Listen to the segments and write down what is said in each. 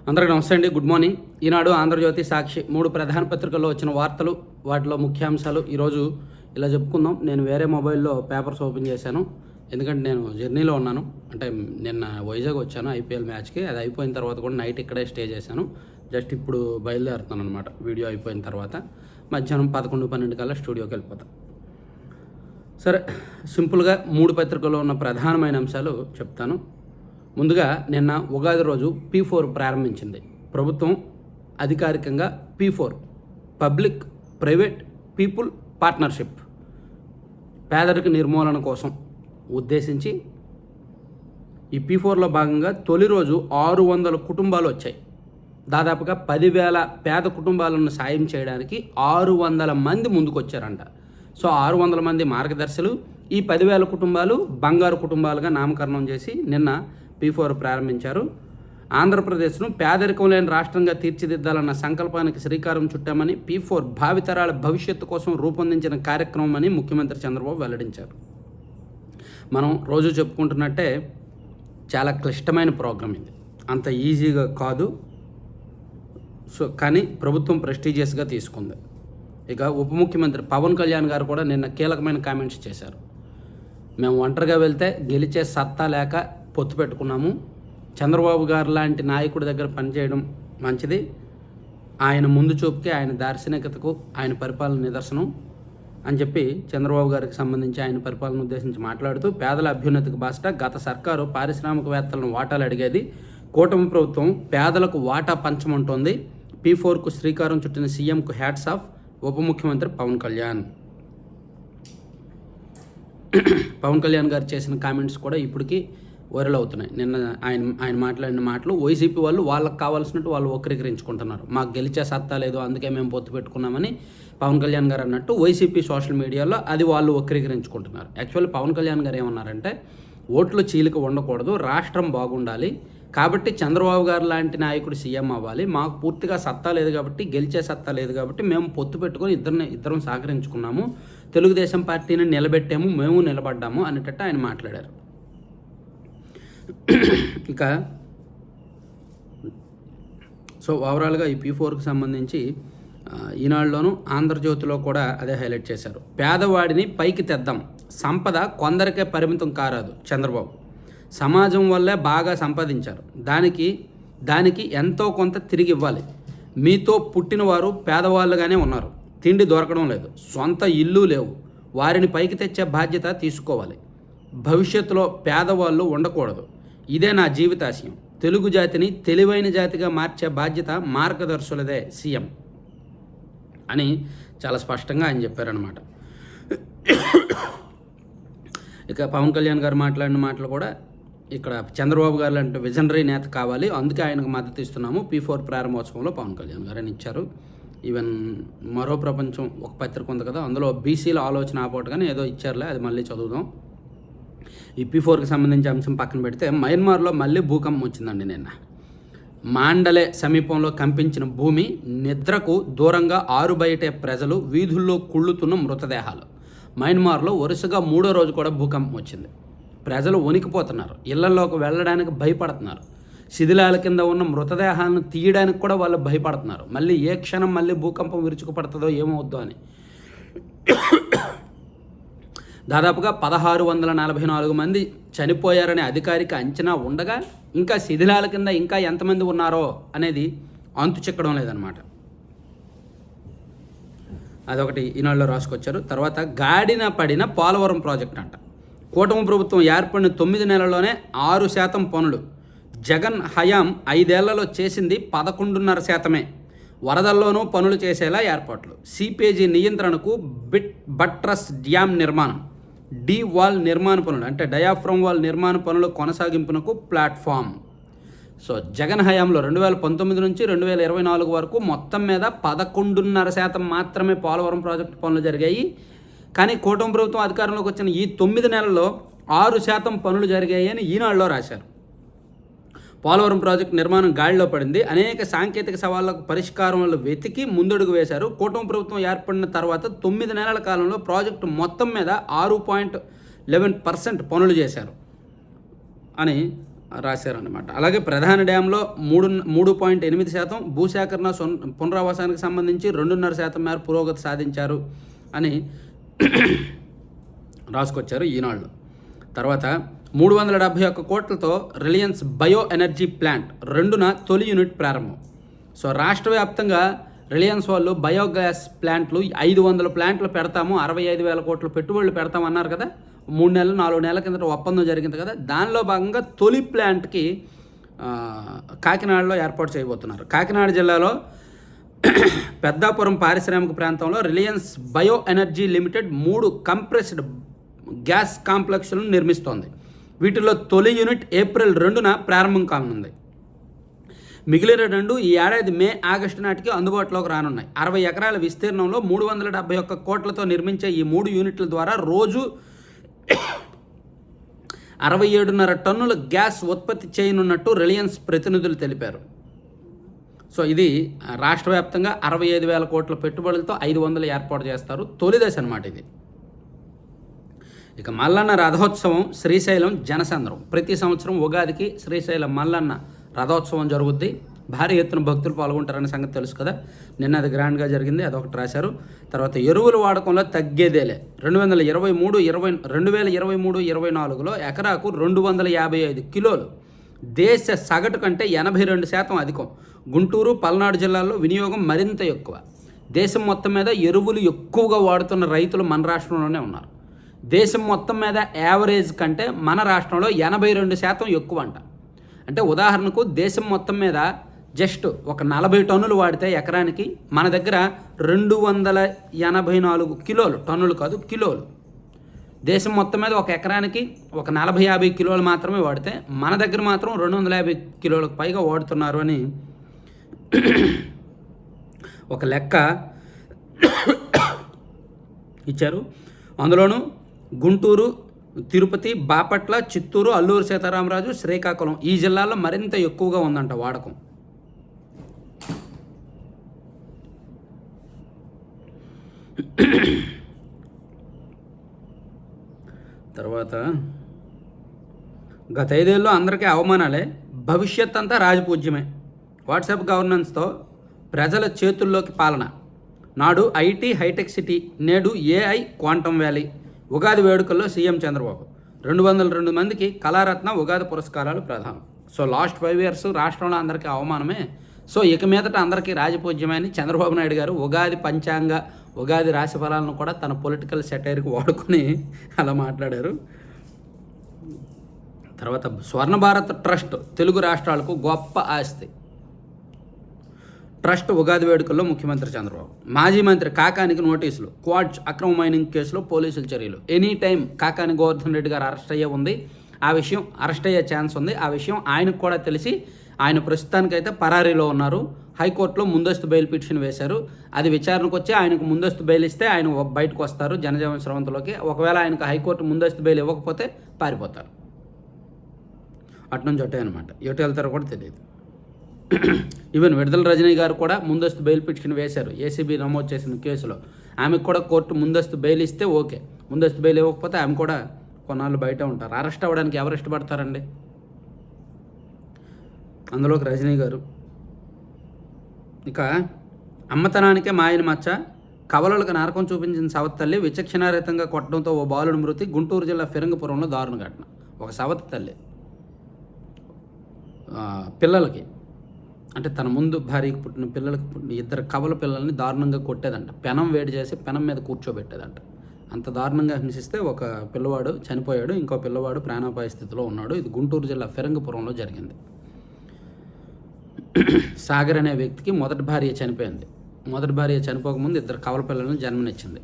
అందరికీ నమస్తే అండి. Good morning. ఈనాడు, ఆంధ్రజ్యోతి, సాక్షి 3 ప్రధాన పత్రికల్లో వచ్చిన వార్తలు, వాటిలో ముఖ్యాంశాలు ఈరోజు ఇలా చెప్పుకుందాం. నేను వేరే మొబైల్లో పేపర్స్ ఓపెన్ చేశాను, ఎందుకంటే నేను జర్నీలో ఉన్నాను. అంటే నిన్న వైజాగ్ వచ్చాను ఐపీఎల్ మ్యాచ్కి. అది అయిపోయిన తర్వాత కూడా నైట్ ఇక్కడే స్టే చేశాను. జస్ట్ ఇప్పుడు బయలుదేరుతున్నాను అనమాట. వీడియో అయిపోయిన తర్వాత మధ్యాహ్నం 11-12 కల్లా స్టూడియోకి వెళ్ళిపోతాను. సరే, సింపుల్గా 3 పత్రికల్లో ఉన్న ప్రధానమైన అంశాలు చెప్తాను. ముందుగా నిన్న ఉగాది రోజు P4 ప్రారంభించింది ప్రభుత్వం. అధికారికంగా P4 public private people partnership పేదరిక నిర్మూలన కోసం ఉద్దేశించి ఈ P4లో భాగంగా తొలి రోజు 600 కుటుంబాలు వచ్చాయి. దాదాపుగా 10,000 పేద కుటుంబాలను సాయం చేయడానికి 600 మంది ముందుకొచ్చారంట. సో 600 మంది మార్గదర్శులు, ఈ 10,000 కుటుంబాలు బంగారు కుటుంబాలుగా నామకరణం చేసి నిన్న P4 ప్రారంభించారు. ఆంధ్రప్రదేశ్ను పేదరికం లేని రాష్ట్రంగా తీర్చిదిద్దాలన్న సంకల్పానికి శ్రీకారం చుట్టామని, P4 భావితరాల భవిష్యత్తు కోసం రూపొందించిన కార్యక్రమం అని ముఖ్యమంత్రి చంద్రబాబు వెల్లడించారు. మనం రోజు చెప్పుకుంటున్నట్టే చాలా క్లిష్టమైన ప్రోగ్రాం ఇది, అంత ఈజీగా కాదు. సో కానీ ప్రభుత్వం ప్రెస్టీజియస్గా తీసుకుంది. ఇక ఉప ముఖ్యమంత్రి పవన్ కళ్యాణ్ గారు కూడా నిన్న కీలకమైన కామెంట్స్ చేశారు. మేము ఒంటరిగా వెళ్తే గెలిచే సత్తా లేక పొత్తు పెట్టుకున్నాము. చంద్రబాబు గారు లాంటి నాయకుడి దగ్గర పనిచేయడం మంచిది. ఆయన ముందు చూపుకి, ఆయన దార్శనికతకు, ఆయన పరిపాలన నిదర్శనం అని చెప్పి చంద్రబాబు గారికి సంబంధించి ఆయన పరిపాలన ఉద్దేశించి మాట్లాడుతూ, పేదల అభ్యున్నతికి బాసట గత సర్కారు పారిశ్రామికవేత్తలను వాటాలు అడిగేది, కూటమి ప్రభుత్వం పేదలకు వాటా పంచమంటోంది. P4కు శ్రీకారం చుట్టిన సీఎంకు హ్యాట్స్ ఆఫ్, ఉప ముఖ్యమంత్రి పవన్ కళ్యాణ్. పవన్ కళ్యాణ్ గారు చేసిన కామెంట్స్ కూడా ఇప్పటికీ వైరల్ అవుతున్నాయి. నిన్న ఆయన మాట్లాడిన మాటలు వైసీపీ వాళ్ళు వాళ్ళకి కావాల్సినట్టు వాళ్ళు వక్రీకరించుకుంటున్నారు. మాకు గెలిచే సత్తా లేదు, అందుకే మేము పొత్తు పెట్టుకున్నామని పవన్ కళ్యాణ్ గారు అన్నట్టు వైసీపీ సోషల్ మీడియాలో అది వాళ్ళు వక్రీకరించుకుంటున్నారు. యాక్చువల్లీ పవన్ కళ్యాణ్ గారు ఏమన్నారంటే, ఓట్లు చీలిక ఉండకూడదు, రాష్ట్రం బాగుండాలి, కాబట్టి చంద్రబాబు గారు లాంటి నాయకుడు సీఎం అవ్వాలి, మాకు పూర్తిగా సత్తా లేదు కాబట్టి, గెలిచే సత్తా లేదు కాబట్టి మేము పొత్తు పెట్టుకొని ఇద్దరం సహకరించుకున్నాము, తెలుగుదేశం పార్టీని నిలబెట్టాము, మేము నిలబడ్డాము అనేటట్టు ఆయన మాట్లాడారు. ఇక సో ఓవరాల్గా ఈ P4కి సంబంధించి ఈనాడులోను, ఆంధ్రజ్యోతిలో కూడా అదే హైలైట్ చేశారు. పేదవాడిని పైకి తెద్దాం, సంపద కొందరికే పరిమితం కారాదు చంద్రబాబు, సమాజం వల్లే బాగా సంపాదించారు, దానికి ఎంతో కొంత తిరిగి ఇవ్వాలి. మీతో పుట్టినవారు పేదవాళ్ళుగానే ఉన్నారు, తిండి దొరకడం లేదు, సొంత ఇల్లు లేవు, వారిని పైకి తెచ్చే బాధ్యత తీసుకోవాలి. భవిష్యత్తులో పేదవాళ్ళు ఉండకూడదు, ఇదే నా జీవితాశయం. తెలుగు జాతిని తెలివైన జాతిగా మార్చే బాధ్యత మార్గదర్శులదే సీఎం అని చాలా స్పష్టంగా ఆయన చెప్పారనమాట. ఇక పవన్ కళ్యాణ్ గారు మాట్లాడిన మాటలు కూడా, ఇక్కడ చంద్రబాబు గారు లాంటి విజనరీ నేత కావాలి, అందుకే ఆయనకు మద్దతు ఇస్తున్నాము. P4 ప్రారంభోత్సవంలో పవన్ కళ్యాణ్ గారు అని ఇచ్చారు. ఈవెన్ మరో ప్రపంచం ఒక పత్రిక ఉంది కదా, అందులో బీసీల ఆలోచన ఆపోటగానే ఏదో ఇచ్చారులే, అది మళ్ళీ చదువుదాం. ఈ P4కి సంబంధించి అంశం పక్కన పెడితే, మయన్మార్లో మళ్ళీ భూకంపం వచ్చిందండి. నిన్న మాండలే సమీపంలో కంపించిన భూమి, నిద్రకు దూరంగా ఆరుబయటే ప్రజలు, వీధుల్లో కుళ్ళుతున్న మృతదేహాలు. మయన్మార్లో వరుసగా 3వ రోజు కూడా భూకంపం వచ్చింది. ప్రజలు వణికిపోతున్నారు, ఇళ్లలోకి వెళ్ళడానికి భయపడుతున్నారు, శిథిలాల కింద ఉన్న మృతదేహాలను తీయడానికి కూడా వాళ్ళు భయపడుతున్నారు. మళ్ళీ ఏ క్షణం మళ్ళీ భూకంపం విరుచుకుపడుతుందో ఏమవుద్దో అని. దాదాపుగా 1644 మంది చనిపోయారనే అధికారిక అంచనా ఉండగా, ఇంకా శిథిలాల కింద ఇంకా ఎంతమంది ఉన్నారో అనేది అంతు చిక్కడం లేదనమాట. అదొకటి ఈనాడులో రాసుకొచ్చారు. తర్వాత గాడిన పడిన పోలవరం ప్రాజెక్ట్ అంట. కూటమి ప్రభుత్వం ఏర్పడిన 9 నెలల్లోనే 6% పనులు, జగన్ హయాం 5 ఏళ్లలో చేసింది 11.5%. వరదల్లోనూ పనులు చేసేలా ఏర్పాట్లు, సీపేజీ నియంత్రణకు బట్రస్ డ్యామ్ నిర్మాణం, డీ వాల్ నిర్మాణ పనులు అంటే డయాఫ్రమ్ వాల్ నిర్మాణ పనుల కొనసాగింపునకు ప్లాట్ఫామ్. సో జగన్ హయాంలో 2019 నుంచి 2024 వరకు మొత్తం మీద 11.5% మాత్రమే పోలవరం ప్రాజెక్టు పనులు జరిగాయి. కానీ కూటమి ప్రభుత్వం అధికారంలోకి వచ్చిన ఈ 9 నెలల్లో 6% పనులు జరిగాయి అని ఈనాడులో రాశారు. పోలవరం ప్రాజెక్టు నిర్మాణం గాడిలో పడింది. అనేక సాంకేతిక సవాళ్లకు పరిష్కారం వెతికి ముందడుగు వేశారు. కూటమి ప్రభుత్వం ఏర్పడిన తర్వాత 9 నెలల కాలంలో ప్రాజెక్టు మొత్తం మీద 6.11% పనులు చేశారు అని రాశారనమాట. అలాగే ప్రధాన డ్యాంలో 3.8% భూసేకరణ పునరావాసానికి సంబంధించి 2.5% మేర పురోగతి సాధించారు అని రాసుకొచ్చారు ఈనాళ్ళు. తర్వాత 371 కోట్లతో రిలయన్స్ బయో ఎనర్జీ ప్లాంట్ 2న తొలి యూనిట్ ప్రారంభం. సో రాష్ట్ర వ్యాప్తంగా రిలయన్స్ వాళ్ళు బయోగ్యాస్ ప్లాంట్లు 500 ప్లాంట్లు పెడతాము, 65,000 కోట్ల పెట్టుబడులు పెడతామన్నారు కదా, 3-4 నెలల కిందట ఒప్పందం జరిగింది కదా. దానిలో భాగంగా తొలి ప్లాంట్కి కాకినాడలో ఏర్పాటు చేయబోతున్నారు. కాకినాడ జిల్లాలో పెద్దాపురం పారిశ్రామిక ప్రాంతంలో Reliance bio energy limited 3 compressed gas కాంప్లెక్స్లను నిర్మిస్తోంది. వీటిలో తొలి యూనిట్ ఏప్రిల్ 2న ప్రారంభం కానుంది. మిగిలిన 2 ఈ ఏడాది మే ఆగస్టు నాటికి అందుబాటులోకి రానున్నాయి. 60 ఎకరాల విస్తీర్ణంలో 371 కోట్లతో నిర్మించే ఈ 3 యూనిట్ల ద్వారా రోజు 67.5 టన్నుల గ్యాస్ ఉత్పత్తి చేయనున్నట్టు రిలయన్స్ ప్రతినిధులు తెలిపారు. సో ఇది రాష్ట్ర వ్యాప్తంగా 65,000 కోట్ల పెట్టుబడులతో 500 ఏర్పాటు చేస్తారు. తొలి దశ అనమాట ఇది. ఇక మల్లన్న రథోత్సవం శ్రీశైలం జనసంద్రం. ప్రతి సంవత్సరం ఉగాదికి శ్రీశైలం మల్లన్న రథోత్సవం జరుగుద్ది. భారీ ఎత్తున భక్తులు పాల్గొంటారనే సంగతి తెలుసు కదా. నిన్న అది గ్రాండ్గా జరిగింది, అదొకటి రాశారు. తర్వాత ఎరువుల వాడకంలో తగ్గేదేలే. 2023-24లో ఎకరాకు 255 కిలోలు, దేశ సగటు కంటే 82% అధికం. గుంటూరు, పల్నాడు జిల్లాల్లో వినియోగం మరింత ఎక్కువ. దేశం మొత్తం మీద ఎరువులు ఎక్కువగా వాడుతున్న రైతులు మన రాష్ట్రంలోనే ఉన్నారు. దేశం మొత్తం మీద యావరేజ్ కంటే మన రాష్ట్రంలో 82% ఎక్కువ అంట. అంటే ఉదాహరణకు దేశం మొత్తం మీద జస్ట్ ఒక 40 టన్నులు వాడితే ఎకరానికి మన దగ్గర 284 కిలోలు, టన్నులు కాదు కిలోలు. దేశం మొత్తం మీద ఒక ఎకరానికి ఒక 40-50 కిలోలు మాత్రమే వాడితే మన దగ్గర మాత్రం 250 కిలోలకు పైగా వాడుతున్నారు అని ఒక లెక్క ఇచ్చారు. అందులోనూ గుంటూరు, తిరుపతి, బాపట్ల, చిత్తూరు, అల్లూరు సీతారామరాజు, శ్రీకాకుళం ఈ జిల్లాల్లో మరింత ఎక్కువగా ఉందంట వాడకం. తర్వాత గత 5 ఏళ్ళలో అందరికీ అవమానాలే, భవిష్యత్ అంతా రాజపూజ్యమే. వాట్సాప్ గవర్నెన్స్తో ప్రజల చేతుల్లోకి పాలన. నాడు ఐటీ హైటెక్ సిటీ, నేడు ఏఐ క్వాంటమ్ వ్యాలీ. ఉగాది వేడుకల్లో సీఎం చంద్రబాబు 202 మందికి కళారత్న ఉగాది పురస్కారాలు ప్రదానం. సో లాస్ట్ 5 ఇయర్స్ రాష్ట్రంలో అందరికీ అవమానమే. సో ఇక మీదట అందరికీ రాజపూజ్యమని చంద్రబాబు నాయుడు గారు ఉగాది పంచాంగ, ఉగాది రాశి ఫలాలను కూడా తన పొలిటికల్ సెటైర్కి వాడుకొని అలా మాట్లాడారు. తర్వాత స్వర్ణ భారత్ ట్రస్ట్ తెలుగు రాష్ట్రాలకు గొప్ప ఆస్తి. ట్రస్ట్ ఉగాది వేడుకల్లో ముఖ్యమంత్రి చంద్రబాబు. మాజీ మంత్రి కాకానికి నోటీసులు. క్వాడ్స్ అక్రమ మైనింగ్ కేసులో పోలీసుల చర్యలు. ఎనీ టైం కాకాని గోవర్ధన్ రెడ్డి గారు అరెస్ట్ అయ్యే ఉంది. ఆ విషయం అరెస్ట్ అయ్యే ఛాన్స్ ఉంది. ఆ విషయం ఆయనకు కూడా తెలిసి ఆయన ప్రస్తుతానికైతే పరారీలో ఉన్నారు. హైకోర్టులో ముందస్తు బెయిల్ పిటిషన్ వేశారు. అది విచారణకు వచ్చి ఆయనకు ముందస్తు బెయిల్ ఇస్తే ఆయన బయటకు వస్తారు జనజీవన స్రవంతిలోకి. ఒకవేళ ఆయనకు హైకోర్టు ముందస్తు బెయిల్ ఇవ్వకపోతే పారిపోతారు. అట్నుంచి అట్టే అనమాట. ఎటు వెళ్తారో కూడా తెలియదు. ఈవెన్ విడుదల రజనీ గారు కూడా ముందస్తు బెయిల్ పిటిషన్ వేశారు ఏసీబీ నమోదు చేసిన కేసులో. ఆమెకు కూడా కోర్టు ముందస్తు బెయిల్ ఇస్తే ఓకే, ముందస్తు బెయిల్ ఇవ్వకపోతే ఆమె కూడా కొన్నాళ్ళు బయట ఉంటారు. అరెస్ట్ అవ్వడానికి ఎవరు ఇష్టపడతారండి? అందులోకి రజనీ గారు. ఇక అమ్మతనానికే మాయని మచ్చ, కవలలకు నరకం చూపించిన సవతి తల్లి విచక్షణారహితంగా కొట్టడంతో ఓ బాలుడి మృతి. గుంటూరు జిల్లా ఫిరంగపురంలో దారుణ ఘటన. ఒక సవతి తల్లి పిల్లలకి, అంటే తన ముందు భార్యకి పుట్టిన పిల్లలకి పుట్టిన 2 కవల పిల్లల్ని దారుణంగా కొట్టేదంట. పెనం వేడి చేసి పెనం మీద కూర్చోబెట్టేదంట. అంత దారుణంగా హింసిస్తే ఒక పిల్లవాడు చనిపోయాడు, ఇంకో పిల్లవాడు ప్రాణాపాయ స్థితిలో ఉన్నాడు. ఇది గుంటూరు జిల్లా ఫిరంగపురంలో జరిగింది. సాగర్ అనే వ్యక్తికి మొదటి భార్య చనిపోయింది. మొదటి భార్య చనిపోకముందు 2 కవల పిల్లలను జన్మనిచ్చింది.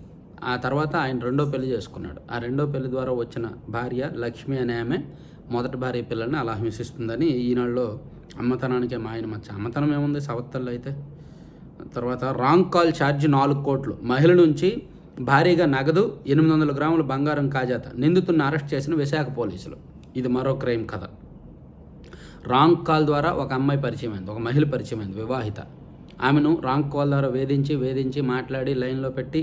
ఆ తర్వాత ఆయన 2వ పెళ్లి చేసుకున్నాడు. ఆ 2వ పెళ్లి ద్వారా వచ్చిన భార్య లక్ష్మి అనే ఆమె మొదటి భార్య పిల్లల్ని అలా హింసిస్తుందని ఈనాడులో అమ్మతనానికే మాయని మచ్చ. అమ్మతనం ఏముంది సవత్తల్లో అయితే. తర్వాత రాంగ్ కాల్ ఛార్జ్ 4 కోట్లు. మహిళ నుంచి భారీగా నగదు 800 గ్రాముల బంగారం కాజాత. నిందితుడిని అరెస్ట్ చేసిన విశాఖ పోలీసులు. ఇది మరో క్రైమ్ కథ. రాంగ్ కాల్ ద్వారా ఒక అమ్మాయి పరిచయం అయింది, ఒక మహిళ పరిచయం అయింది, వివాహిత. ఆమెను రాంగ్ కాల్ ద్వారా వేధించి మాట్లాడి లైన్లో పెట్టి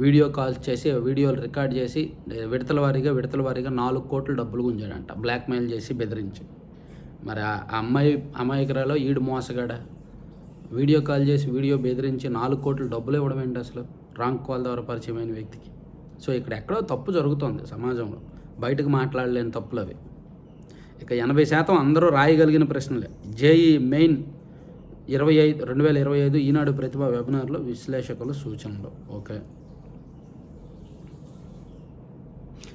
వీడియో కాల్స్ చేసి వీడియోలు రికార్డ్ చేసి విడతల వారీగా 4 కోట్ల డబ్బులు గుంజాడంట. బ్లాక్మెయిల్ చేసి బెదిరించి. మరి ఆ అమ్మాయి అమాయకురాలో ఈడు మోసగాడ వీడియో కాల్ చేసి వీడియో బెదిరించి 4 కోట్లు డబ్బులు ఇవ్వడం ఏంటి అసలు రాంగ్ కాల్ ద్వారా పరిచయమైన వ్యక్తికి. సో ఇక్కడ ఎక్కడో తప్పు జరుగుతోంది సమాజంలో, బయటకు మాట్లాడలేని తప్పులు అవి. ఇక 80% అందరూ రాయగలిగిన ప్రశ్నలే. జేఈ మెయిన్ 2025 ఈనాడు ప్రతిభ వెబినార్లో విశ్లేషకుల సూచనలు. ఓకే,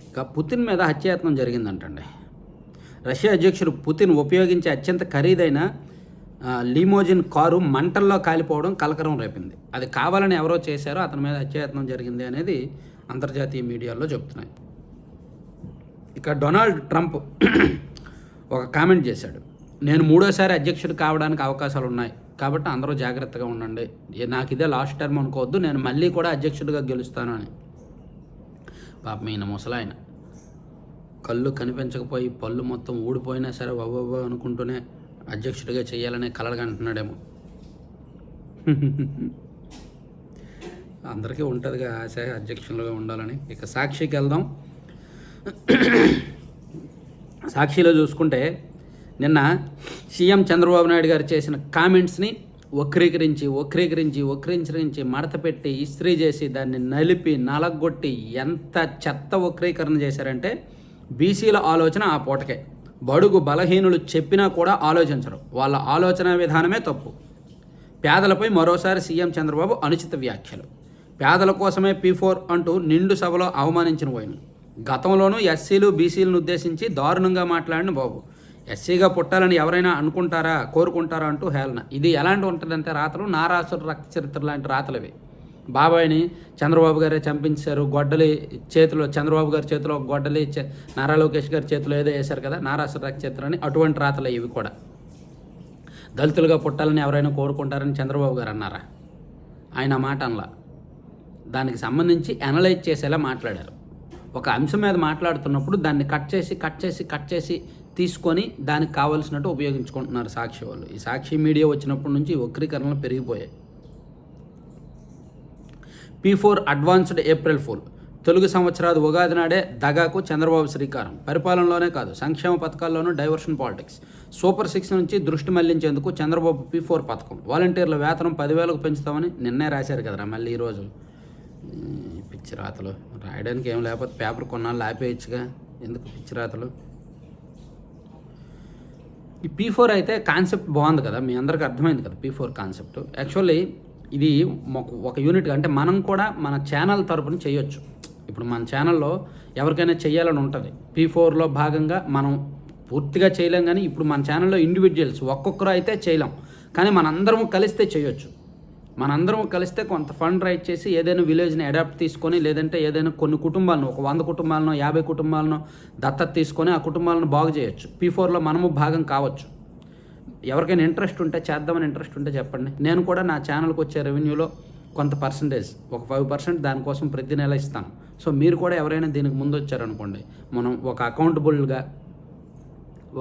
ఇక పుతిన్ మీద హత్యాయత్నం జరిగిందంటండి. రష్యా అధ్యక్షుడు పుతిన్ ఉపయోగించే అత్యంత ఖరీదైన లిమోజిన్ కారు మంటల్లో కాలిపోవడం కలకరం రేపింది. అది కావాలని ఎవరో చేశారో అతని మీద హత్యాయత్నం జరిగింది అనేది అంతర్జాతీయ మీడియాలో చెబుతున్నాయి. ఇక డొనాల్డ్ ట్రంప్ ఒక కామెంట్ చేశాడు, నేను 3వ అధ్యక్షుడు కావడానికి అవకాశాలు ఉన్నాయి కాబట్టి అందరూ జాగ్రత్తగా ఉండండి, నాకు ఇదే లాస్ట్ టర్మ్ అనుకోవద్దు, నేను మళ్ళీ కూడా అధ్యక్షుడిగా గెలుస్తాను అని. పాపం ఈయన ముసలాయన కళ్ళు కనిపించకపోయి పళ్ళు మొత్తం ఊడిపోయినా సరే వవ్వ అనుకుంటూనే అధ్యక్షుడిగా చేయాలనే కలలుగా అంటున్నాడేమో. అందరికీ ఉంటుందిగా ఆశ అధ్యక్షులుగా ఉండాలని. ఇక సాక్షికి వెళ్దాం. సాక్షిలో చూసుకుంటే నిన్న సీఎం చంద్రబాబు నాయుడు గారు చేసిన కామెంట్స్ని వక్రీకరించి మడత పెట్టి ఇస్త్రీ చేసి దాన్ని నలిపి నలగొట్టి ఎంత చెత్త వక్రీకరణ చేశారంటే బీసీల ఆలోచన ఆ పూటకే. బడుగు బలహీనులు చెప్పినా కూడా ఆలోచించరు, వాళ్ళ ఆలోచన విధానమే తప్పు. పేదలపై మరోసారి సీఎం చంద్రబాబు అనుచిత వ్యాఖ్యలు. పేదల కోసమే P4 అంటూ నిండు సభలో అవమానించిన పోయిన. గతంలోనూ ఎస్సీలు బీసీలను ఉద్దేశించి దారుణంగా మాట్లాడిన బాబు. ఎస్సీగా పుట్టాలని ఎవరైనా కోరుకుంటారా అంటూ హేళన. ఇది ఎలాంటి ఉంటుందంటే రాతలు నారాసుర రక్త చరిత్ర లాంటి రాతలవి. బాబాయిని చంద్రబాబు గారే చంపించారు, గొడ్డలి చేతిలో చంద్రబాబు గారి చేతిలో గొడ్డలి నారా లోకేష్ గారి చేతిలో ఏదో వేశారు కదా నారాసుర రక్త చరిత్ర అని, అటువంటి రాతలే ఇవి కూడా. దళితులుగా పుట్టాలని ఎవరైనా కోరుకుంటారని చంద్రబాబు గారు అన్నారా? ఆయన మాట అనలా. దానికి సంబంధించి అనలైజ్ చేసేలా మాట్లాడారు. ఒక అంశం మీద మాట్లాడుతున్నప్పుడు దాన్ని కట్ చేసి తీసుకొని దానికి కావాల్సినట్టు ఉపయోగించుకుంటున్నారు సాక్షి వాళ్ళు. ఈ సాక్షి మీడియా వచ్చినప్పటి నుంచి వక్రీకరణలు పెరిగిపోయాయి. P4 advanced April fool. Telugu సంవత్సరాది ఉగాది నాడే దగాకు చంద్రబాబు శ్రీకారం. పరిపాలనలోనే కాదు సంక్షేమ పథకాల్లోనూ డైవర్షన్ పాలిటిక్స్. సూపర్ 6 నుంచి దృష్టి మళ్లించేందుకు చంద్రబాబు P4 పథకం. వాలంటీర్ల వేతనం 10,000కు పెంచుతామని నిన్నే రాశారు కదరా మళ్ళీ ఈరోజు. పిచ్చి రాతలు రాయడానికి ఏం లేకపోతే పేపర్ కొన్నాళ్ళు ఆపేయచ్చుగా, ఎందుకు పిచ్చి రాతలు. ఈ P4 అయితే కాన్సెప్ట్ బాగుంది కదా, మీ అందరికీ అర్థమైంది కదా P4 కాన్సెప్ట్. యాక్చువల్లీ ఇది ఒక యూనిట్గా అంటే మనం కూడా మన ఛానల్ తరపున చేయొచ్చు. ఇప్పుడు మన ఛానల్లో ఎవరికైనా చేయాలని ఉంటుంది. P4లో భాగంగా మనం పూర్తిగా చేయలేం, కానీ ఇప్పుడు మన ఛానల్లో ఇండివిజువల్స్ ఒక్కొక్కరు అయితే చేయలేం, కానీ మనందరం కలిస్తే చేయొచ్చు. మనందరం కలిస్తే కొంత ఫండ్ రైట్ చేసి ఏదైనా విలేజ్ని అడాప్ట్ తీసుకొని, లేదంటే ఏదైనా కొన్ని కుటుంబాలను ఒక 100 కుటుంబాలను 50 కుటుంబాలను దత్తత తీసుకొని ఆ కుటుంబాలను బాగు చేయొచ్చు. P4లో మనము భాగం కావచ్చు. ఎవరికైనా ఇంట్రెస్ట్ ఉంటే చేద్దామని ఇంట్రెస్ట్ ఉంటే చెప్పండి. నేను కూడా నా ఛానల్కి వచ్చే రెవెన్యూలో కొంత పర్సంటేజ్ ఒక 5% దానికోసం ప్రతి నెల ఇస్తాను. సో మీరు కూడా ఎవరైనా దీనికి ముందు వచ్చారనుకోండి, మనం ఒక అకౌంటబుల్గా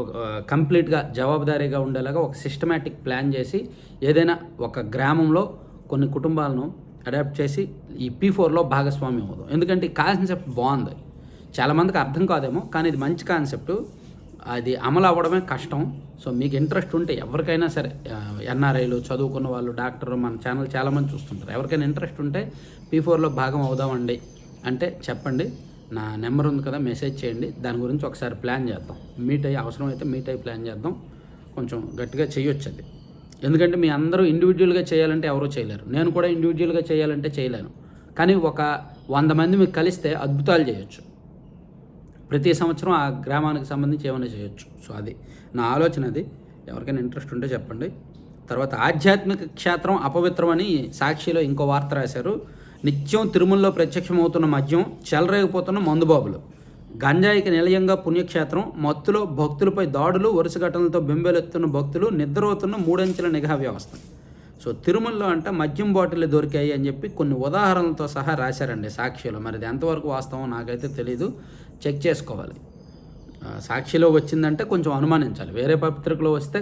ఒక కంప్లీట్గా జవాబుదారీగా ఉండేలాగా ఒక సిస్టమేటిక్ ప్లాన్ చేసి ఏదైనా ఒక గ్రామంలో కొన్ని కుటుంబాలను అడాప్ట్ చేసి ఈ P4లో భాగస్వామ్యం అవుదాం. ఎందుకంటే ఈ కాన్సెప్ట్ బాగుంది, చాలామందికి అర్థం కాదేమో, కానీ ఇది మంచి కాన్సెప్ట్. అది అమలు అవ్వడమే కష్టం. సో మీకు ఇంట్రెస్ట్ ఉంటే ఎవరికైనా సరే, ఎన్ఆర్ఐలు చదువుకున్న వాళ్ళు, డాక్టర్, మన ఛానల్ చాలామంది చూస్తుంటారు, ఎవరికైనా ఇంట్రెస్ట్ ఉంటే P4లో భాగం అవుదామండి అంటే చెప్పండి. నా నెంబర్ ఉంది కదా, మెసేజ్ చేయండి. దాని గురించి ఒకసారి ప్లాన్ చేద్దాం. అవసరమైతే మీట్ అయ్యి ప్లాన్ చేద్దాం. కొంచెం గట్టిగా చేయొచ్చు అది. ఎందుకంటే మీ అందరూ ఇండివిజువల్గా చేయాలంటే ఎవరూ చేయలేరు, నేను కూడా ఇండివిజువల్గా చేయాలంటే చేయలేను. కానీ ఒక 100 మంది మీకు కలిస్తే అద్భుతాలు చేయొచ్చు. ప్రతి సంవత్సరం ఆ గ్రామానికి సంబంధించి ఏమైనా చేయొచ్చు. సో అది నా ఆలోచన. అది ఎవరికైనా ఇంట్రెస్ట్ ఉంటే చెప్పండి. తర్వాత ఆధ్యాత్మిక క్షేత్రం అపవిత్రమని సాక్షిలో ఇంకో వార్త రాశారు. నిత్యం తిరుమలలో ప్రత్యక్షమవుతున్న మద్యం, చెలరేగిపోతున్న మందుబాబులు, గంజాయికి నిలయంగా పుణ్యక్షేత్రం, మత్తులో భక్తులపై దాడులు, వరుస ఘటనలతో బెంబేలెత్తున్న భక్తులు, నిద్రపోతున్న 3 అంచెల నిఘా వ్యవస్థ. సో తిరుమలలో అంటే మద్యం బాటిల్ దొరికాయి అని చెప్పి కొన్ని ఉదాహరణలతో సహా రాశారండి సాక్షిలో. మరి ఇది ఎంతవరకు వాస్తవం నాకైతే తెలీదు, చెక్ చేసుకోవాలి. సాక్షిలో వచ్చిందంటే కొంచెం అనుమానించాలి. వేరే పత్రికలో వస్తే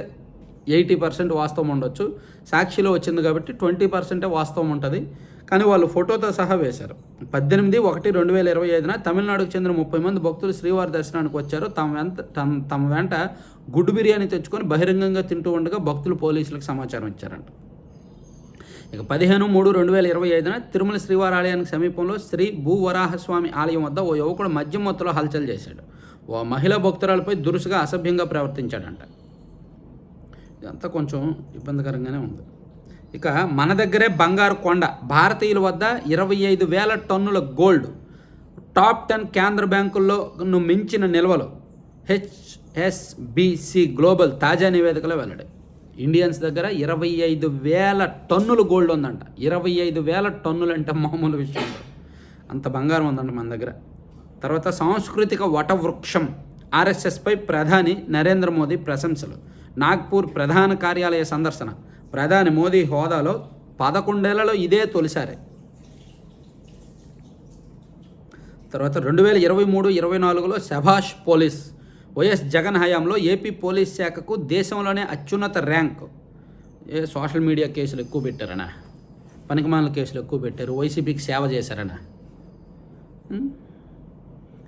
80% వాస్తవం ఉండొచ్చు, సాక్షిలో వచ్చింది కాబట్టి 20% వాస్తవం ఉంటుంది. కానీ వాళ్ళు ఫోటోతో సహా వేశారు. 18/1/2025 తమిళనాడుకు చెందిన 30 మంది భక్తులు శ్రీవారి దర్శనానికి వచ్చారు. తమ వెంట గుడ్డు బిర్యానీ తెచ్చుకొని బహిరంగంగా తింటూ ఉండగా భక్తులు పోలీసులకు సమాచారం ఇచ్చారంట. ఇక 15/3/2025 తిరుమల శ్రీవారి ఆలయానికి సమీపంలో శ్రీ భూవరాహస్వామి ఆలయం వద్ద ఓ యువకుడు మద్యం మత్తులో హల్చల్ చేశాడు. ఓ మహిళా భక్తురాలపై దురుసుగా అసభ్యంగా ప్రవర్తించాడంట. ఇదంతా కొంచెం ఇబ్బందికరంగానే ఉంది. ఇక మన దగ్గరే బంగారు కొండ, భారతీయుల వద్ద 25,000 టన్నుల గోల్డ్, టాప్ 10 కేంద్ర బ్యాంకుల్లో మించిన నిల్వలు, HSBC గ్లోబల్ తాజా నివేదికలో వెల్లడి. ఇండియన్స్ దగ్గర 25,000 టన్నులు గోల్డ్ ఉందంట. 25,000 టన్నులు అంటే మామూలు విషయం, అంత బంగారం ఉందంట మన దగ్గర. తర్వాత సాంస్కృతిక వటవృక్షం, RSSపై ప్రధాని నరేంద్ర మోదీ ప్రశంసలు. నాగ్పూర్ ప్రధాన కార్యాలయ సందర్శన, ప్రధాని మోదీ హోదాలో 11 ఏళ్లలో ఇదే తొలిసారి. తర్వాత 2023-24లో శభాష్ పోలీస్, వైఎస్ జగన్ హయాంలో ఏపీ పోలీస్ శాఖకు దేశంలోనే అత్యున్నత ర్యాంకు. సోషల్ మీడియా కేసులు ఎక్కువ పెట్టారనా, పనికిమాలిన కేసులు ఎక్కువ పెట్టారు, వైసీపీకి సేవ చేశారనా.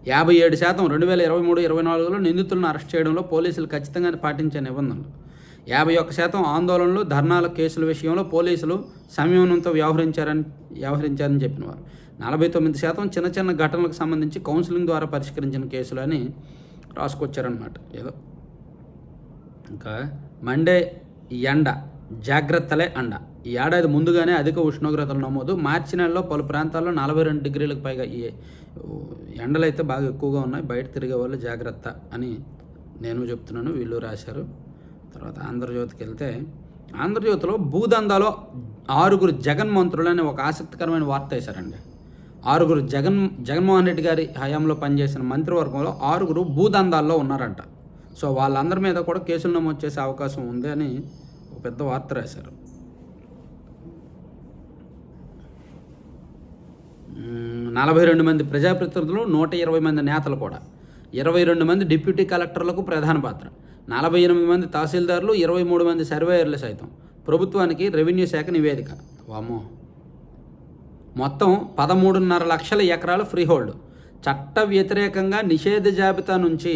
57% 2023-24లో నిందితులను అరెస్ట్ చేయడంలో పోలీసులు ఖచ్చితంగా పాటించే నిబంధనలు. 51% ఆందోళనలు, ధర్నాల కేసుల విషయంలో పోలీసులు సంయమనంతో వ్యవహరించారని చెప్పినవారు. 49% చిన్న చిన్న ఘటనలకు సంబంధించి కౌన్సిలింగ్ ద్వారా పరిష్కరించిన కేసులు అని రాసుకొచ్చారనమాట. ఏదో ఇంకా మండే ఎండ జాగ్రత్తలే అండ. ఈ ఏడాది ముందుగానే అధిక ఉష్ణోగ్రతలు నమోదు. మార్చి నెలలో పలు ప్రాంతాల్లో 42 డిగ్రీలకు పైగా ఈ ఎండలు అయితే బాగా ఎక్కువగా ఉన్నాయి. బయట తిరిగే వాళ్ళు జాగ్రత్త అని నేను చెప్తున్నాను, వీళ్ళు రాశారు. తర్వాత ఆంధ్రజ్యోతికి వెళ్తే, ఆంధ్రజ్యోతిలో భూదందాలో 6 జగన్ మంత్రులు అనే ఒక ఆసక్తికరమైన వార్త వేశారండి. 6 జగన్మోహన్ రెడ్డి గారి హయాంలో పనిచేసిన మంత్రివర్గంలో 6 భూదందాల్లో ఉన్నారంట. సో వాళ్ళందరి మీద కూడా కేసులు నమోదు చేసే అవకాశం ఉంది అని ఒక పెద్ద వార్త రాశారు. 42 మంది ప్రజాప్రతినిధులు, 120 మంది నేతలు కూడా, 22 మంది డిప్యూటీ కలెక్టర్లకు ప్రధాన పాత్ర, 48 మంది తహసీల్దారులు, 23 మంది సర్వేయర్లు సైతం. ప్రభుత్వానికి రెవెన్యూ శాఖ నివేదిక. వామ్మో, మొత్తం 13.5 లక్షల ఎకరాలు ఫ్రీహోల్డ్. చట్ట వ్యతిరేకంగా నిషేధ జాబితా నుంచి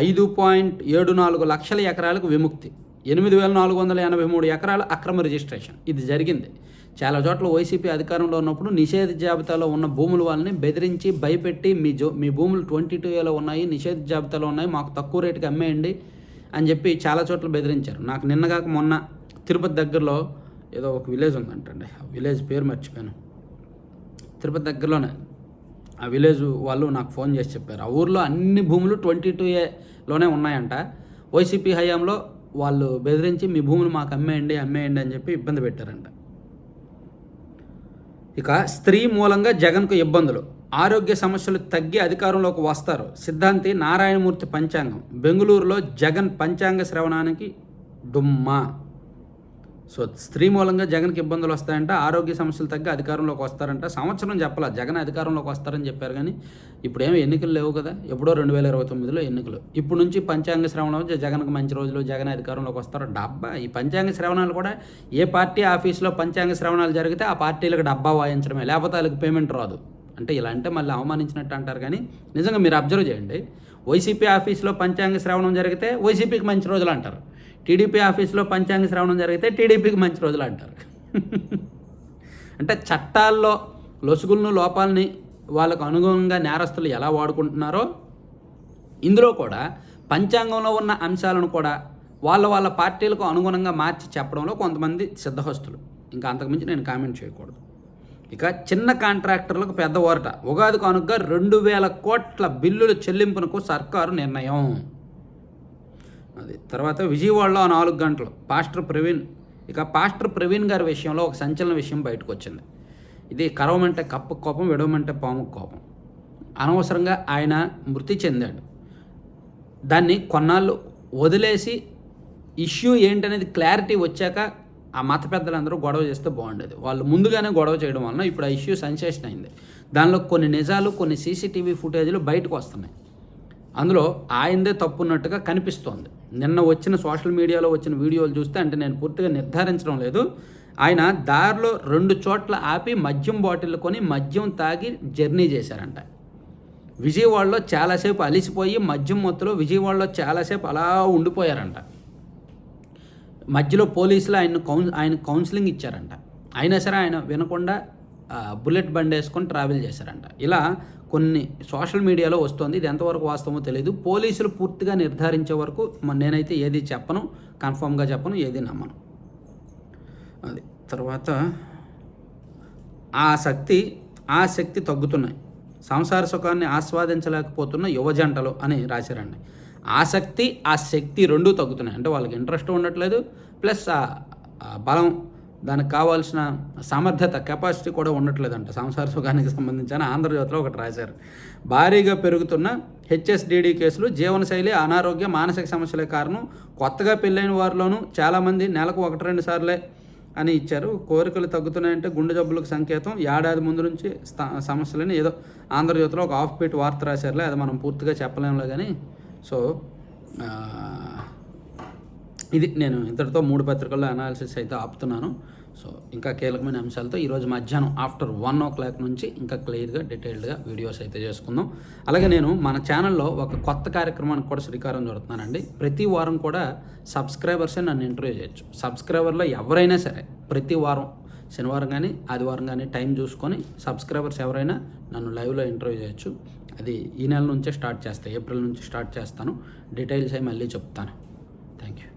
5.74 లక్షల ఎకరాలకు విముక్తి, 8,483 ఎకరాల అక్రమ రిజిస్ట్రేషన్. ఇది జరిగింది. చాలా చోట్ల వైసీపీ అధికారంలో ఉన్నప్పుడు నిషేధ జాబితాలో ఉన్న భూముల వాళ్ళని బెదిరించి భయపెట్టి మీ భూములు 22Aలో ఉన్నాయి, నిషేధ జాబితాలో ఉన్నాయి, మాకు తక్కువ రేటుకి అమ్మేయండి అని చెప్పి చాలా చోట్ల బెదిరించారు. నాకు నిన్నగాక మొన్న తిరుపతి దగ్గరలో ఏదో ఒక విలేజ్ ఉందంటండి, ఆ విలేజ్ పేరు మర్చిపోయాను. తిరుపతి దగ్గరలోనే ఆ విలేజ్ వాళ్ళు నాకు ఫోన్ చేసి చెప్పారు, ఆ ఊర్లో అన్ని భూములు 22Aలోనే ఉన్నాయంట. వైసీపీ హయాంలో వాళ్ళు బెదిరించి మీ భూములు మాకు అమ్మేయండి అని చెప్పి ఇబ్బంది పెట్టారంట. ఇక స్త్రీ మూలంగా జగన్కు ఇబ్బందులు, ఆరోగ్య సమస్యలు తగ్గి అధికారంలోకి వస్తారు. సిద్ధాంతి నారాయణమూర్తి పంచాంగం. బెంగళూరులో జగన్ పంచాంగ శ్రవణానికి డుమ్మా. సో స్త్రీ మూలంగా జగన్కి ఇబ్బందులు వస్తాయంట, ఆరోగ్య సమస్యలు తగ్గి అధికారంలోకి వస్తారంట. సంవత్సరం చెప్పాల జగన్ అధికారంలోకి వస్తారని చెప్పారు, కానీ ఇప్పుడు ఏమి ఎన్నికలు లేవు కదా, ఎప్పుడో 2029లో ఎన్నికలు. ఇప్పుడు నుంచి పంచాంగ శ్రవణం జగన్కి మంచి రోజులు, జగన్ అధికారంలోకి వస్తారు. డబ్బా ఈ పంచాంగ శ్రవణాలు కూడా ఏ పార్టీ ఆఫీస్లో పంచాంగ శ్రవణాలు జరిగితే ఆ పార్టీలకు డబ్బా వాయించడమే, లేకపోతే వాళ్ళకి పేమెంట్ రాదు. అంటే ఇలా అంటే మళ్ళీ అవమానించినట్టు అంటారు, కానీ నిజంగా మీరు అబ్జర్వ్ చేయండి, వైసీపీ ఆఫీస్లో పంచాంగ శ్రవణం జరిగితే వైసీపీకి మంచి రోజులు అంటారు, టీడీపీ ఆఫీస్లో పంచాంగ శ్రవణం జరిగితే టీడీపీకి మంచి రోజులు అంటారు. అంటే చట్టాల్లో లొసుగులను, లోపాలని వాళ్ళకు అనుగుణంగా నేరస్తులు ఎలా వాడుకుంటున్నారో, ఇందులో కూడా పంచాంగంలో ఉన్న అంశాలను కూడా వాళ్ళ పార్టీలకు అనుగుణంగా మార్చి చెప్పడంలో కొంతమంది సిద్ధహస్తులు. ఇంకా అంతకుమించి నేను కామెంట్ చేయకూడదు. ఇక చిన్న కాంట్రాక్టర్లకు పెద్ద ఓరట. ఉగాది కానుకగా 2,000 కోట్ల బిల్లుల చెల్లింపునకు సర్కారు నిర్ణయం. అది తర్వాత విజయవాడలో 4 గంటలు పాస్టర్ ప్రవీణ్. ఇక పాస్టర్ ప్రవీణ్ గారి విషయంలో ఒక సంచలన విషయం బయటకు వచ్చింది. ఇది కరవమంటే కప్పు కోపం, విడవమంటే పాము కోపం. అనవసరంగా ఆయన మృతి చెందాడు. దాన్ని కొన్నాళ్ళు వదిలేసి ఇష్యూ ఏంటనేది క్లారిటీ వచ్చాక ఆ మత పెద్దలందరూ గొడవ చేస్తే బాగుండేది. వాళ్ళు ముందుగానే గొడవ చేయడం వలన ఇప్పుడు ఆ ఇష్యూ సెన్సేషన్ అయింది. దానిలో కొన్ని నిజాలు, కొన్ని సీసీటీవీ ఫుటేజ్లు బయటకు వస్తున్నాయి. అందులో ఆయనదే తప్పున్నట్టుగా కనిపిస్తోంది. నిన్న వచ్చిన సోషల్ మీడియాలో వచ్చిన వీడియోలు చూస్తే, అంటే నేను పూర్తిగా నిర్ధారించడం లేదు, ఆయన దారిలో 2 చోట్ల ఆపి మద్యం బాటిల్ కొని మద్యం తాగి జర్నీ చేశారంట. విజయవాడలో చాలాసేపు అలిసిపోయి మద్యం మత్తులో విజయవాడలో చాలాసేపు అలా ఉండిపోయారంట. మధ్యలో పోలీసులు ఆయన కౌన్సిలింగ్ ఇచ్చారంట. అయినా సరే ఆయన వినకుండా బుల్లెట్ బండి వేసుకొని ట్రావెల్ చేశారంట. ఇలా కొన్ని సోషల్ మీడియాలో వస్తుంది. ఇది ఎంతవరకు వాస్తవమో తెలియదు. పోలీసులు పూర్తిగా నిర్ధారించే వరకు నేనైతే ఏది చెప్పను, కన్ఫామ్గా చెప్పను, ఏది నమ్మను. అది తర్వాత ఆ శక్తి తగ్గుతున్నాయి. సంసార సుఖాన్ని ఆస్వాదించలేకపోతున్న యువజంటలు అని రాశారండి. ఆ శక్తి రెండూ తగ్గుతున్నాయి. అంటే వాళ్ళకి ఇంట్రెస్ట్ ఉండట్లేదు, ప్లస్ ఆ బలం, దానికి కావాల్సిన సమర్థత, కెపాసిటీ కూడా ఉండట్లేదంట సంసార సుఖానికి సంబంధించిన. ఆంధ్రజ్యోతిలో ఒకటి రాశారు. భారీగా పెరుగుతున్న హెచ్ఎస్డిడి కేసులు, జీవనశైలి, అనారోగ్య, మానసిక సమస్యలే కారణం. కొత్తగా పెళ్ళైన వారిలోనూ చాలామంది నెలకు 1-2 సార్లే అని ఇచ్చారు. కోరికలు తగ్గుతున్నాయంటే గుండె జబ్బులకు సంకేతం. ఏడాది ముందు నుంచి సమస్యలని ఏదో ఆంధ్రజ్యోతిలో ఒక ఆఫ్ బీట్ వార్త రాశారులే, అది మనం పూర్తిగా చెప్పలేములే కానీ. సో ఇది నేను ఇంతటితో 3 పత్రికల్లో అనాలిసిస్ అయితే ఆపుతున్నాను. సో ఇంకా కీలకమైన అంశాలతో ఈరోజు మధ్యాహ్నం ఆఫ్టర్ 1 o'clock నుంచి ఇంకా క్లియర్గా డీటెయిల్డ్గా వీడియోస్ అయితే చేసుకుందాం. అలాగే నేను మన ఛానల్లో ఒక కొత్త కార్యక్రమానికి కూడా శ్రీకారం చుడుతున్నానండి. ప్రతి వారం కూడా సబ్స్క్రైబర్సే నన్ను ఇంటర్వ్యూ చేయొచ్చు. సబ్స్క్రైబర్లో ఎవరైనా సరే ప్రతి వారం శనివారం కానీ ఆదివారం కానీ టైం చూసుకొని సబ్స్క్రైబర్స్ ఎవరైనా నన్ను లైవ్లో ఇంటర్వ్యూ చేయొచ్చు. అది ఈ నెల నుంచే స్టార్ట్ చేస్తాను, ఏప్రిల్ నుంచి స్టార్ట్ చేస్తాను. డీటెయిల్స్ అవి మళ్ళీ చెప్తాను. Thank you.